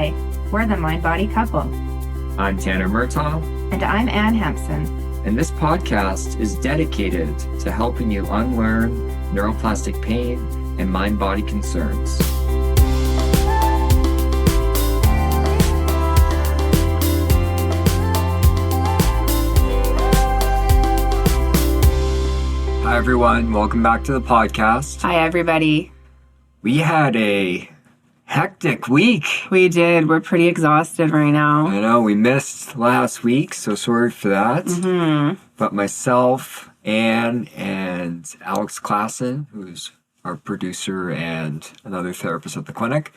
Hi, we're the Mind Body Couple. I'm Tanner Murtagh. And I'm Ann Hampson. And this podcast is dedicated to helping you unlearn neuroplastic pain and mind-body concerns. Hi, everyone. Welcome back to the podcast. Hi, everybody. We had a hectic week. We did. We're pretty exhausted right now. I know. We missed last week, so sorry for that. But myself, Ann, and Alex Klassen, who's our producer and another therapist at the clinic,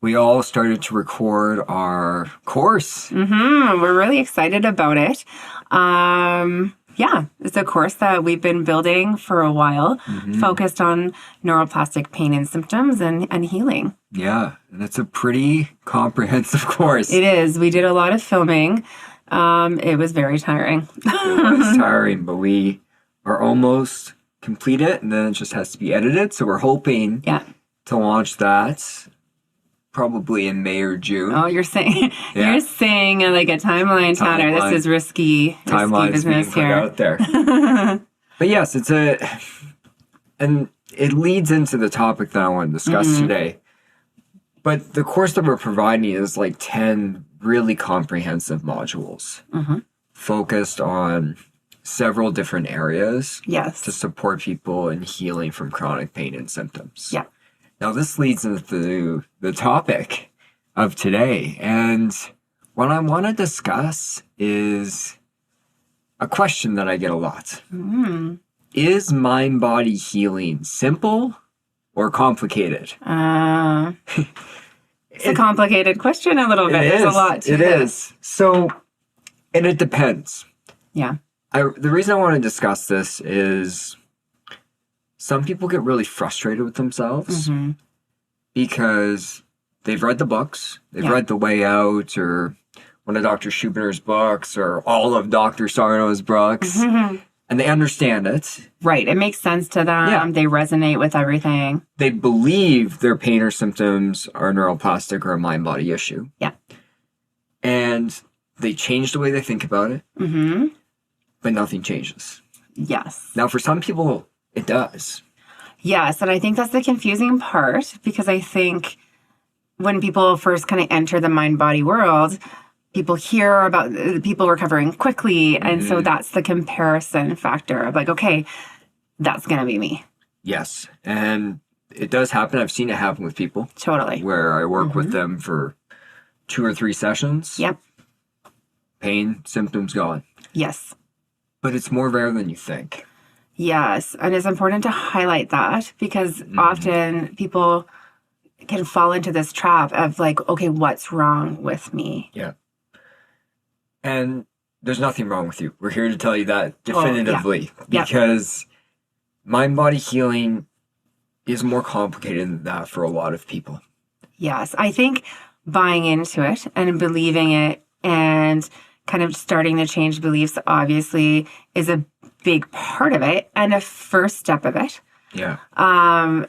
we all started to record our course. We're really excited about it. Yeah, it's a course that we've been building for a while, focused on neuroplastic pain and symptoms and healing. Yeah, and it's a pretty comprehensive course. It is. We did a lot of filming. It was very tiring. It was tiring, but we are almost complete it, and then it just has to be edited. So we're hoping to launch that probably in May or June. Oh, you're saying you're saying like a timeline, Tanner. This is risky business here. Out there. But yes, and it leads into the topic that I want to discuss today. But the course that we're providing is like 10 really comprehensive modules focused on several different areas to support people in healing from chronic pain and symptoms. Yeah. Now, this leads into the topic of today. And what I want to discuss is a question that I get a lot. Is mind-body healing simple or complicated? It's a complicated question a little bit. There's a lot to it. It is. So, and it depends. Yeah. The reason I want to discuss this is some people get really frustrated with themselves because they've read the books, they've read The Way Out or one of Dr. Schubiner's books or all of Dr. Sarno's books, and they understand it. Right. It makes sense to them. Yeah. They resonate with everything. They believe their pain or symptoms are neuroplastic or a mind-body issue. Yeah. And they change the way they think about it, but nothing changes. Yes. Now, for some people, it does. Yes, and I think that's the confusing part because I think when people first kind of enter the mind-body world, people hear about people recovering quickly, and so that's the comparison factor of like, okay, that's going to be me. Yes, and it does happen. I've seen it happen with people. Totally. Where I work with them for 2 or 3 sessions. Yep. Pain, symptoms gone. Yes. But it's more rare than you think. Yes, and it's important to highlight that because often people can fall into this trap of like, okay, what's wrong with me? Yeah. And there's nothing wrong with you. We're here to tell you that definitively because mind-body healing is more complicated than that for a lot of people. Yes, I think buying into it and believing it and kind of starting to change beliefs obviously is a big part of it and a first step of it. Yeah.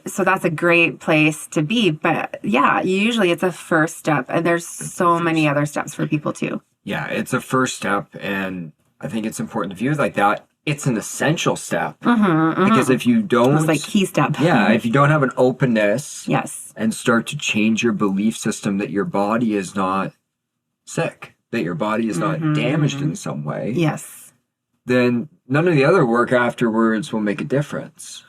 So that's a great place to be. But yeah, usually it's a first step and there's so many other steps for people too. Yeah, it's a first step. And I think it's important to view it like that. It's an essential step. Because if you don't... It's like key step. Yeah, if you don't have an openness... Yes. And start to change your belief system that your body is not sick, that your body is not damaged in some way. Yes. Then none of the other work afterwards will make a difference.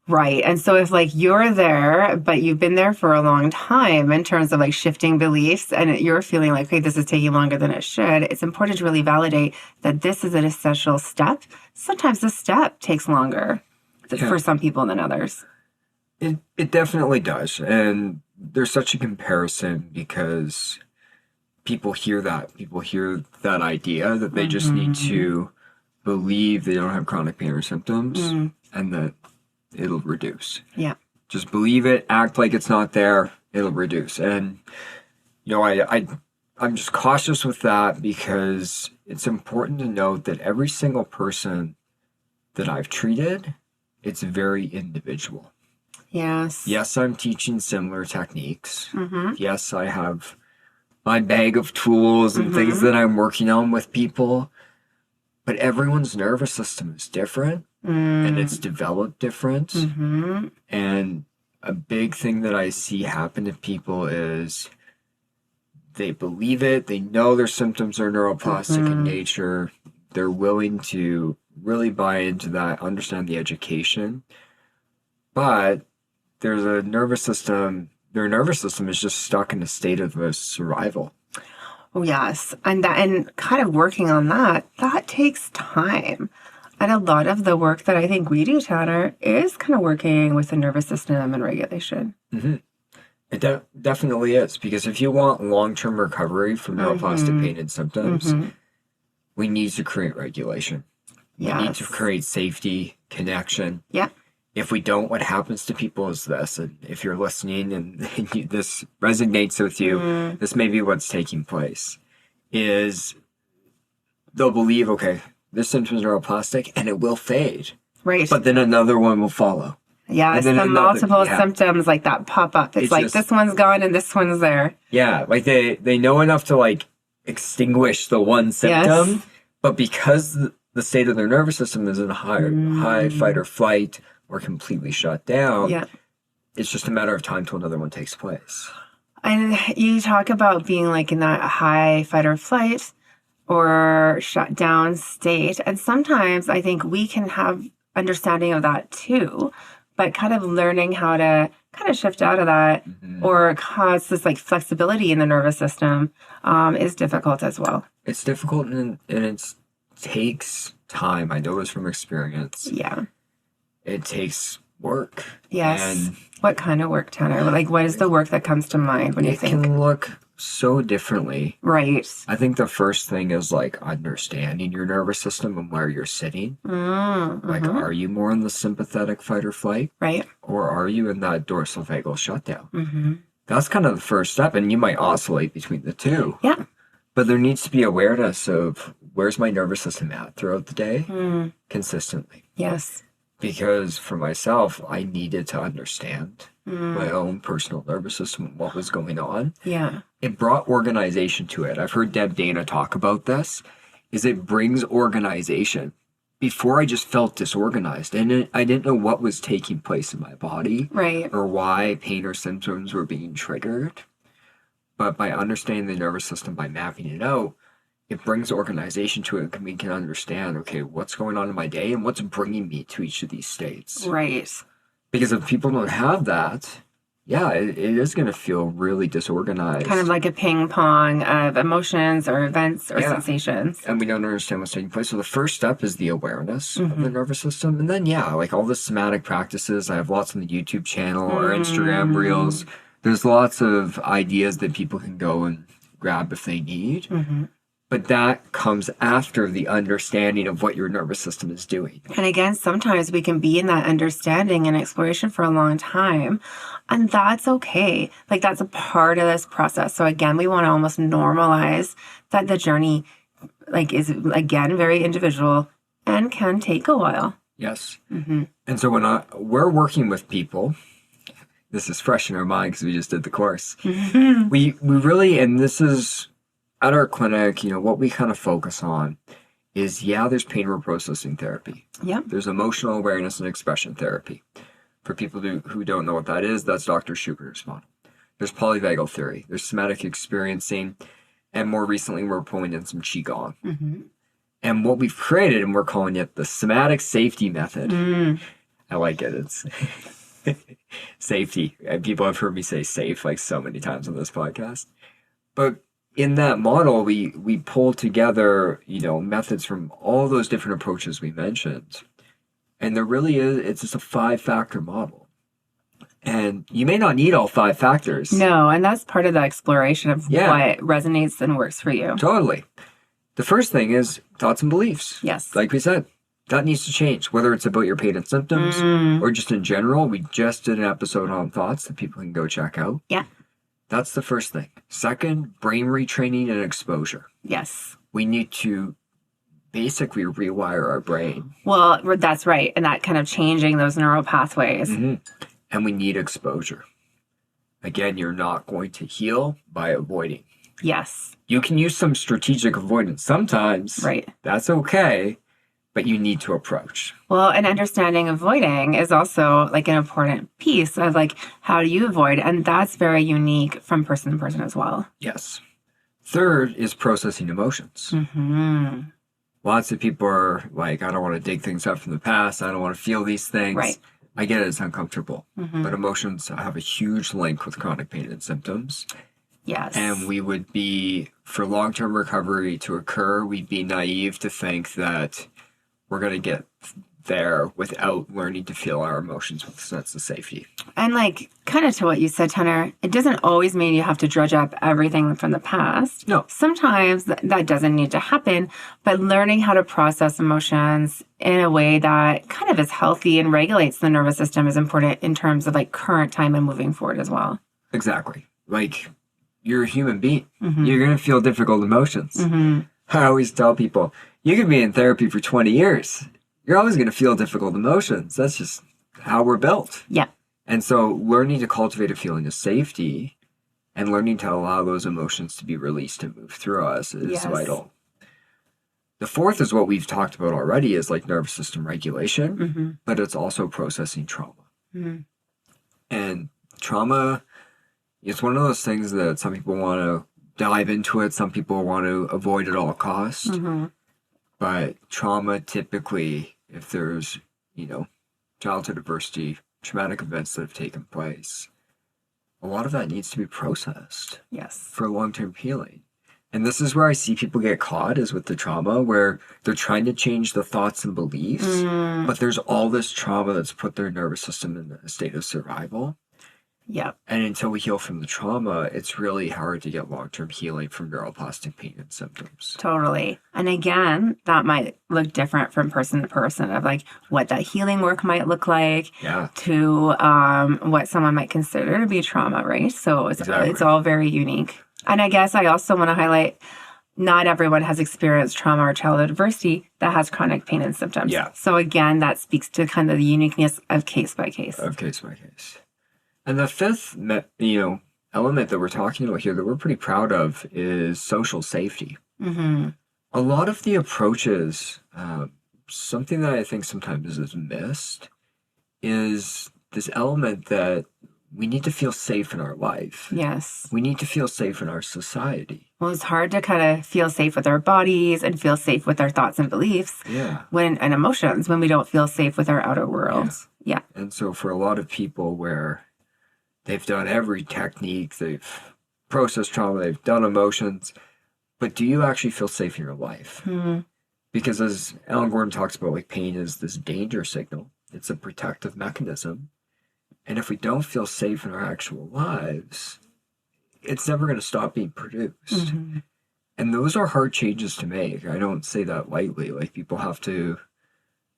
Right. And so if like you're there, but you've been there for a long time in terms of like shifting beliefs and you're feeling like, hey, this is taking longer than it should, it's important to really validate that this is an essential step. Sometimes the step takes longer for some people than others. It definitely does. And there's such a comparison because people hear that idea that they just need to believe they don't have chronic pain or symptoms and that it'll reduce. Yeah. Just believe it, act like it's not there, it'll reduce. And, you know, I'm just cautious with that because it's important to note that every single person that I've treated, it's very individual. Yes. Yes, I'm teaching similar techniques. Yes, I have my bag of tools and things that I'm working on with people. But everyone's nervous system is different and it's developed different. And a big thing that I see happen to people is they believe it. They know their symptoms are neuroplastic in nature. They're willing to really buy into that, understand the education. But there's a nervous system, their nervous system is just stuck in a state of survival. Oh, yes. And kind of working on that takes time. And a lot of the work that I think we do, Tanner, is kind of working with the nervous system and regulation. It definitely is, because if you want long-term recovery from neuroplastic pain and symptoms, we need to create regulation. We need to create safety, connection. Yeah. If we don't, what happens to people is this, and if you're listening and this resonates with you, this may be what's taking place, is they'll believe, okay, this symptom is neuroplastic, and it will fade. Right. But then another one will follow. Yeah, it's the multiple symptoms like that pop up. It's like, just, this one's gone and this one's there. Yeah, like they know enough to like extinguish the one symptom, but because the state of their nervous system is in high fight or flight or completely shut down, it's just a matter of time till another one takes place. And you talk about being like in that high fight or flight or shut down state. And sometimes I think we can have understanding of that too, but kind of learning how to kind of shift out of that or cause this like flexibility in the nervous system is difficult as well. It's difficult and it takes time. I know this from experience. Yeah. It takes work. Yes. And what kind of work, Tanner? Like, what is the work that comes to mind when you think? It can look so differently. Right. I think the first thing is like understanding your nervous system and where you're sitting. Like, are you more in the sympathetic fight or flight? Right. Or are you in that dorsal vagal shutdown? That's kind of the first step, and you might oscillate between the two. Yeah. But there needs to be awareness of where's my nervous system at throughout the day consistently. Yes. Because for myself, I needed to understand my own personal nervous system, what was going on. Yeah. It brought organization to it. I've heard Deb Dana talk about this, is it brings organization. Before I just felt disorganized and I didn't know what was taking place in my body. Right. Or why pain or symptoms were being triggered. But by understanding the nervous system, by mapping it out, it brings organization to it, and we can understand, okay, what's going on in my day and what's bringing me to each of these states. Right. Because if people don't have that, it is going to feel really disorganized. Kind of like a ping pong of emotions or events or sensations. And we don't understand what's taking place. So the first step is the awareness of the nervous system. And then, like all the somatic practices, I have lots on the YouTube channel or Instagram reels. There's lots of ideas that people can go and grab if they need. But that comes after the understanding of what your nervous system is doing. And again, sometimes we can be in that understanding and exploration for a long time, and that's okay. Like, that's a part of this process. So again, we want to almost normalize that the journey, like, is again very individual and can take a while. Yes. And so when we're working with people, this is fresh in our mind because we just did the course. We really, and this is at our clinic, what we kind of focus on is, there's pain reprocessing therapy. Yeah. There's emotional awareness and expression therapy. For people who don't know what that is, that's Dr. Schubiner's model. There's polyvagal theory. There's somatic experiencing. And more recently, we're pulling in some Qigong. And what we've created, and we're calling it the somatic safety method. I like it. It's safety. And people have heard me say safe like so many times on this podcast. But in that model, we pull together, methods from all those different approaches we mentioned. And there really is, it's just a 5-factor model. And you may not need all 5 factors. No, and that's part of the exploration of what resonates and works for you. Totally. The first thing is thoughts and beliefs. Yes. Like we said, that needs to change, whether it's about your pain and symptoms or just in general. We just did an episode on thoughts that people can go check out. Yeah. That's the first thing. Second, brain retraining and exposure. Yes. We need to basically rewire our brain. Well, that's right. And that kind of changing those neural pathways. And we need exposure. Again, you're not going to heal by avoiding. Yes. You can use some strategic avoidance sometimes. Right. That's okay, but you need to approach. Well, and understanding avoiding is also like an important piece of like, how do you avoid? And that's very unique from person to person as well. Yes. Third is processing emotions. Mm-hmm. Lots of people are like, I don't want to dig things up from the past. I don't want to feel these things. Right. I get it. It's uncomfortable. Mm-hmm. But emotions have a huge link with chronic pain and symptoms. Yes. And we would be, for long-term recovery to occur, we'd be naive to think that we're going to get there without learning to feel our emotions with a sense of safety. And like, kind of to what you said, Tanner, it doesn't always mean you have to drudge up everything from the past. No. Sometimes that doesn't need to happen, but learning how to process emotions in a way that kind of is healthy and regulates the nervous system is important in terms of like current time and moving forward as well. Exactly. Like, you're a human being. Mm-hmm. You're going to feel difficult emotions. Mm-hmm. I always tell people, you could be in therapy for 20 years. You're always going to feel difficult emotions. That's just how we're built. Yeah. And so learning to cultivate a feeling of safety and learning to allow those emotions to be released and move through us is vital. The fourth is what we've talked about already, is like nervous system regulation, Mm-hmm. but it's also processing trauma. Mm-hmm. And trauma, it's one of those things that some people want to dive into it. Some people want to avoid at all costs. Mm-hmm. But trauma, typically, if there's, childhood adversity, traumatic events that have taken place, a lot of that needs to be processed Yes. for long-term healing. And this is where I see people get caught, is with the trauma, where they're trying to change the thoughts and beliefs, but there's all this trauma that's put their nervous system in a state of survival. Yep. And until we heal from the trauma, it's really hard to get long-term healing from neuroplastic pain and symptoms. Totally. And again, that might look different from person to person of like what that healing work might look like to what someone might consider to be trauma, right? So it's all very unique. And I guess I also want to highlight, not everyone has experienced trauma or childhood adversity that has chronic pain and symptoms. Yeah. So again, that speaks to kind of the uniqueness of case by case. And the fifth, element that we're talking about here that we're pretty proud of is social safety. Mm-hmm. A lot of the approaches, something that I think sometimes is missed, is this element that we need to feel safe in our life. Yes. We need to feel safe in our society. Well, it's hard to kind of feel safe with our bodies and feel safe with our thoughts and beliefs and emotions when we don't feel safe with our outer world. Yeah. And so for a lot of people where they've done every technique, they've processed trauma, they've done emotions, but do you actually feel safe in your life? Mm-hmm. Because as Alan Gordon talks about, like, pain is this danger signal. It's a protective mechanism. And if we don't feel safe in our actual lives, it's never going to stop being produced. Mm-hmm. And those are hard changes to make. I don't say that lightly. Like, people have to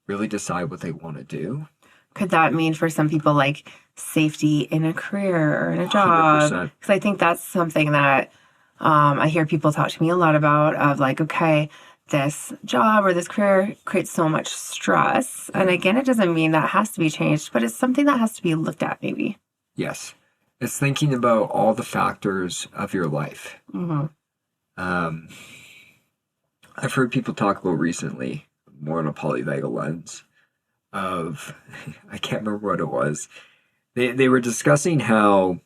really decide what they want to do. Could that mean for some people like safety in a career or in a job? 100%. Because I think that's something that I hear people talk to me a lot about, of like, okay, this job or this career creates so much stress. And again, it doesn't mean that has to be changed, but it's something that has to be looked at maybe. Yes. It's thinking about all the factors of your life. Mm-hmm. I've heard people talk about recently, more on a polyvagal lens, of, I can't remember what it was. They were discussing how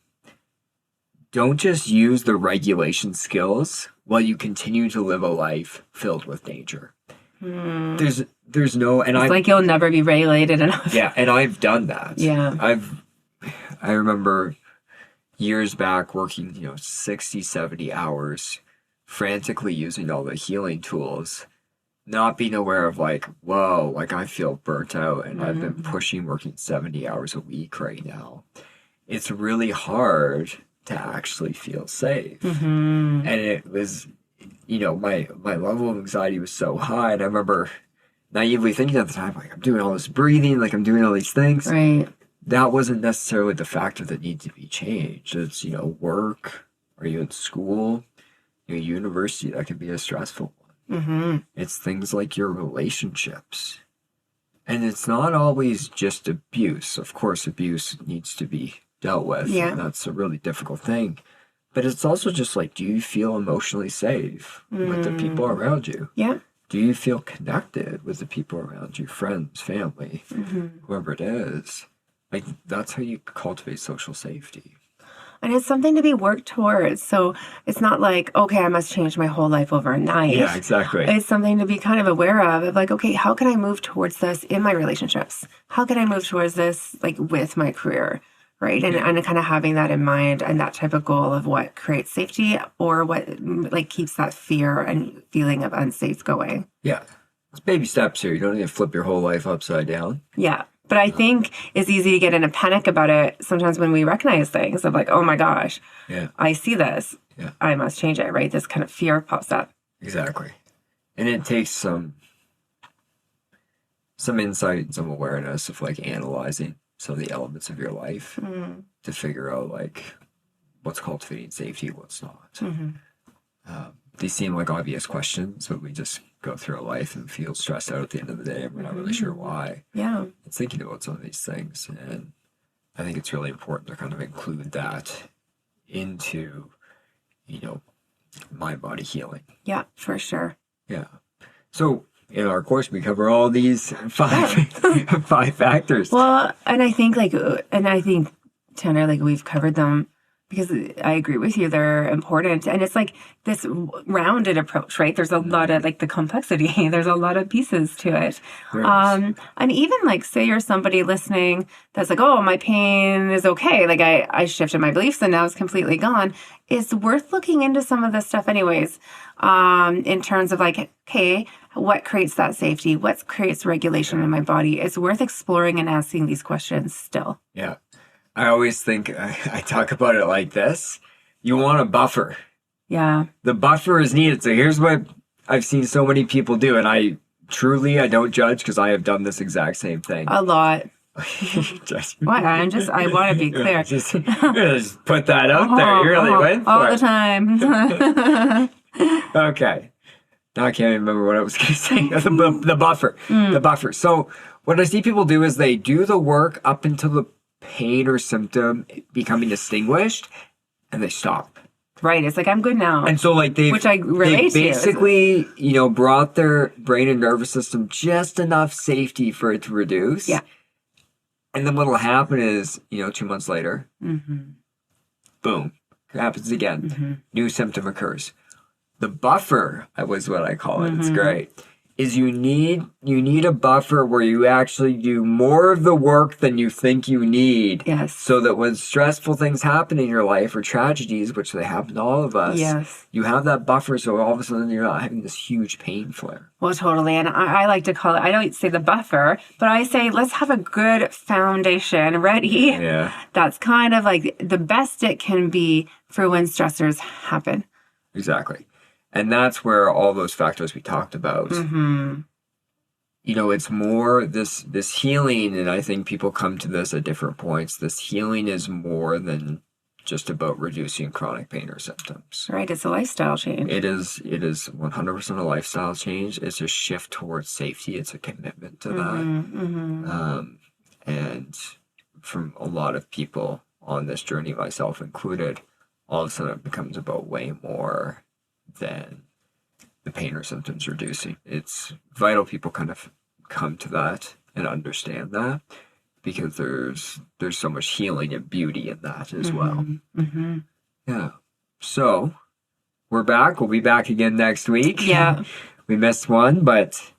don't just use the regulation skills while you continue to live a life filled with danger. There's no, and it's like you'll never be regulated enough. Yeah, and I've done that. Yeah. I remember years back working, 60, 70 hours, frantically using all the healing tools, not being aware of like, whoa, like I feel burnt out and I've been pushing working 70 hours a week right now. It's really hard to actually feel safe. Mm-hmm. And it was, my level of anxiety was so high. And I remember naively thinking at the time, like, I'm doing all this breathing, like I'm doing all these things. Right. That wasn't necessarily the factor that needed to be changed. It's, work. Are you in school? University, that can be a stressful one. Mm-hmm. It's things like your relationships. And it's not always just abuse. Of course, abuse needs to be dealt with. Yeah. And that's a really difficult thing. But it's also just like, do you feel emotionally safe with the people around you? Yeah. Do you feel connected with the people around you, friends, family, whoever it is? Like, that's how you cultivate social safety. And it's something to be worked towards. So it's not like, okay, I must change my whole life overnight. Yeah, exactly. It's something to be kind of aware of like, okay, how can I move towards this in my relationships? How can I move towards this like with my career? Right. And kind of having that in mind and that type of goal of what creates safety or what like keeps that fear and feeling of unsafe going. Yeah. It's baby steps here. You don't need to flip your whole life upside down. Yeah. But I think it's easy to get in a panic about it sometimes when we recognize things of like, oh my gosh, I see this. Yeah. I must change it. Right. This kind of fear pops up. Exactly. And it takes some insight and some awareness of like analyzing some of the elements of your life to figure out like what's cultivating safety, what's not. These seem like obvious questions, but we just go through life and feel stressed out at the end of the day and we're not really sure why. Yeah. It's thinking about some of these things. And I think it's really important to kind of include that into, mind-body healing. Yeah, for sure. Yeah. So in our course, we cover all these five factors. Well, and I think Tanner, like we've covered them because I agree with you. They're important. And it's like this rounded approach, right? There's a lot of like the complexity. There's a lot of pieces to it. And even like, say you're somebody listening that's like, oh, my pain is okay. Like I shifted my beliefs and now it's completely gone. It's worth looking into some of this stuff anyways, in terms of like, okay, what creates that safety? What creates regulation in my body? It's worth exploring and asking these questions still. Yeah. I always think, I talk about it like this. You want a buffer. Yeah. The buffer is needed. So here's what I've seen so many people do. And I don't judge because I have done this exact same thing. A lot. What? I want to be clear. just put that out there. You really went for all it. the time. Okay. Now I can't remember what I was going to say. The buffer. The buffer. So what I see people do is they do the work up until the pain or symptom becoming extinguished and they stop. Right. It's like, I'm good now. And so like they basically, brought their brain and nervous system just enough safety for it to reduce. Yeah. And then what'll happen is, 2 months later, boom, it happens again. New symptom occurs. The buffer, was what I call it. It's great. Is you need a buffer where you actually do more of the work than you think you need. Yes. So that when stressful things happen in your life or tragedies, which they happen to all of us, yes, you have that buffer so all of a sudden you're not having this huge pain flare. Well, totally. And I like to call it, I don't say the buffer, but I say let's have a good foundation ready. Yeah. That's kind of like the best it can be for when stressors happen. Exactly. And that's where all those factors we talked about, it's more this healing, and I think people come to this at different points. This healing is more than just about reducing chronic pain or symptoms. Right. It's a lifestyle change. It is 100% a lifestyle change. It's a shift towards safety. It's a commitment to that. And from a lot of people on this journey, myself included, all of a sudden it becomes about way more than the pain or symptoms reducing. It's vital people kind of come to that and understand that because there's so much healing and beauty in that as well. Yeah. So we're back. We'll be back again next week. Yeah. We missed one, but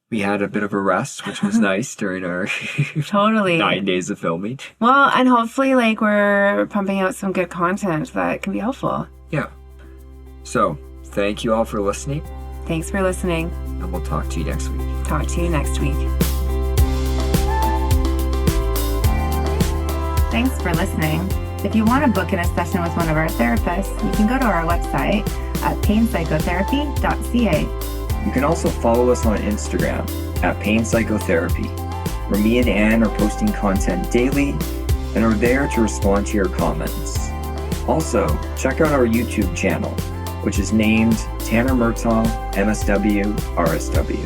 we had a bit of a rest, which was nice during our 9 days of filming. Well, and hopefully we're pumping out some good content that can be helpful. Yeah. So, thank you all for listening. Thanks for listening. And we'll talk to you next week. Talk to you next week. Thanks for listening. If you want to book in a session with one of our therapists, you can go to our website at painpsychotherapy.ca. You can also follow us on Instagram at Pain Psychotherapy, where me and Anne are posting content daily and are there to respond to your comments. Also, check out our YouTube channel, which is named Tanner Murtagh, MSW, RSW.